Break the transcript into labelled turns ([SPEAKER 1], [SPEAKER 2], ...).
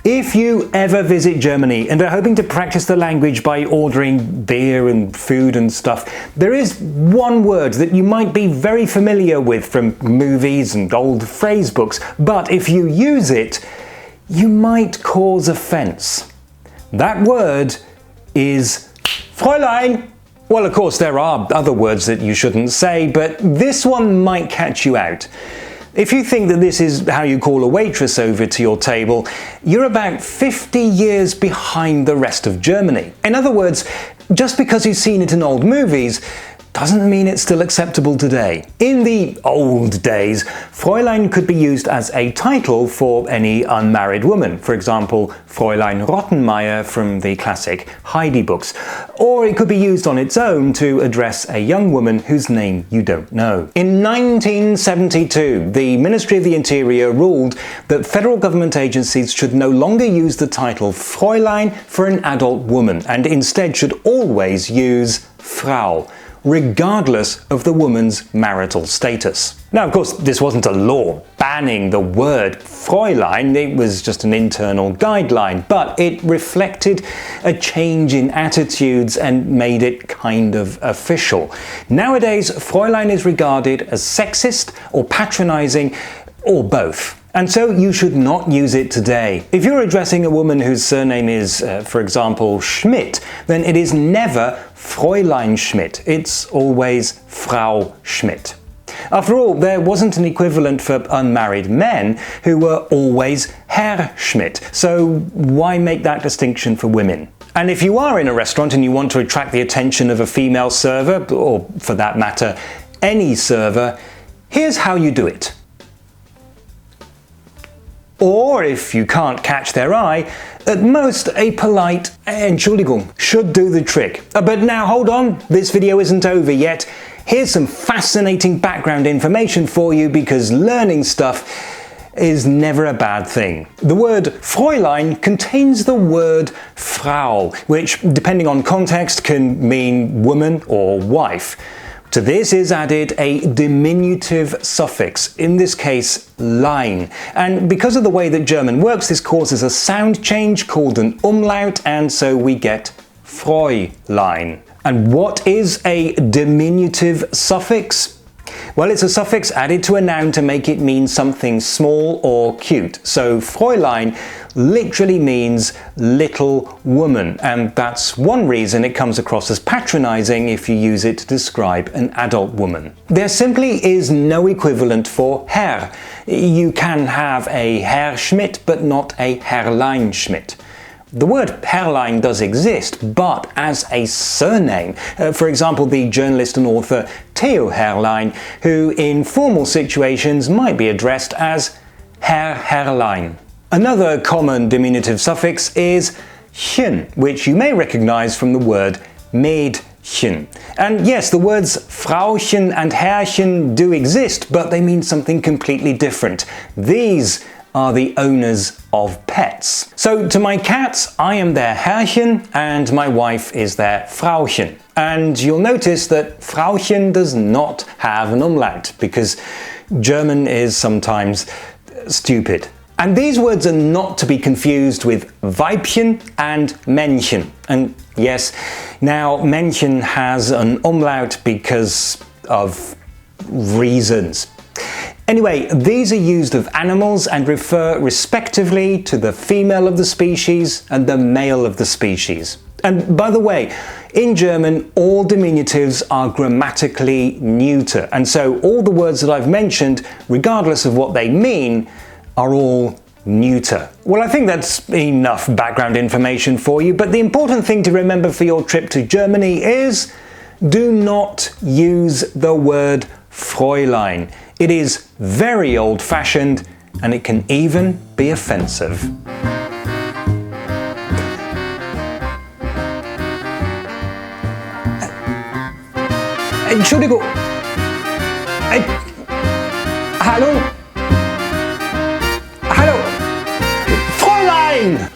[SPEAKER 1] If you ever visit Germany and are hoping to practice the language by ordering beer and food and stuff, there is one word that you might be very familiar with from movies and old phrase books, but if you use it, you might cause offense. That word is Fräulein. Well, of course, there are other words that you shouldn't say, but this one might catch you out. If you think that this is how you call a waitress over to your table, you're about 50 years behind the rest of Germany. In other words, just because you've seen it in old movies doesn't mean it's still acceptable today. In the old days, Fräulein could be used as a title for any unmarried woman, for example, Fräulein Rottenmeier from the classic Heidi books. Or it could be used on its own to address a young woman whose name you don't know. In 1972, the Ministry of the Interior ruled that federal government agencies should no longer use the title Fräulein for an adult woman, and instead should always use Frau, regardless of the woman's marital status. Now, of course, this wasn't a law banning the word Fräulein, it was just an internal guideline, but it reflected a change in attitudes and made it kind of official. Nowadays, Fräulein is regarded as sexist or patronizing, or both. And so you should not use it today. If you're addressing a woman whose surname is, for example, Schmidt, then it is never Fräulein Schmidt. It's always Frau Schmidt. After all, there wasn't an equivalent for unmarried men who were always Herr Schmidt, so why make that distinction for women? And if you are in a restaurant and you want to attract the attention of a female server, or for that matter, any server, here's how you do it. Or, if you can't catch their eye, at most a polite Entschuldigung should do the trick. But now hold on, this video isn't over yet. Here's some fascinating background information for you, because learning stuff is never a bad thing. The word Fräulein contains the word Frau, which, depending on context, can mean woman or wife. To this is added a diminutive suffix, in this case lein, and because of the way that German works, this causes a sound change called an umlaut, and so we get Fräulein. And what is a diminutive suffix? Well, it's a suffix added to a noun to make it mean something small or cute. So Fräulein literally means little woman, and that's one reason it comes across as patronizing if you use it to describe an adult woman. There simply is no equivalent for Herr. You can have a Herr Schmidt, but not a Herrlein Schmidt. The word Herrlein does exist, but as a surname. For example, the journalist and author Theo Herrlein, who in formal situations might be addressed as Herr Herrlein. Another common diminutive suffix is chen, which you may recognize from the word Mädchen. And yes, the words Frauchen and Herrchen do exist, but they mean something completely different. These are the owners of pets. So to my cats, I am their Herrchen and my wife is their Frauchen. And you'll notice that Frauchen does not have an umlaut, because German is sometimes stupid. And these words are not to be confused with Weibchen and Männchen. And yes, now Männchen has an umlaut because of reasons. Anyway, these are used of animals and refer respectively to the female of the species and the male of the species. And by the way, in German, all diminutives are grammatically neuter, and so all the words that I've mentioned, regardless of what they mean, are all neuter. Well, I think that's enough background information for you, but the important thing to remember for your trip to Germany is do not use the word Fräulein. It is very old-fashioned, and it can even be offensive. Entschuldigung. Hallo? Hallo? Fräulein!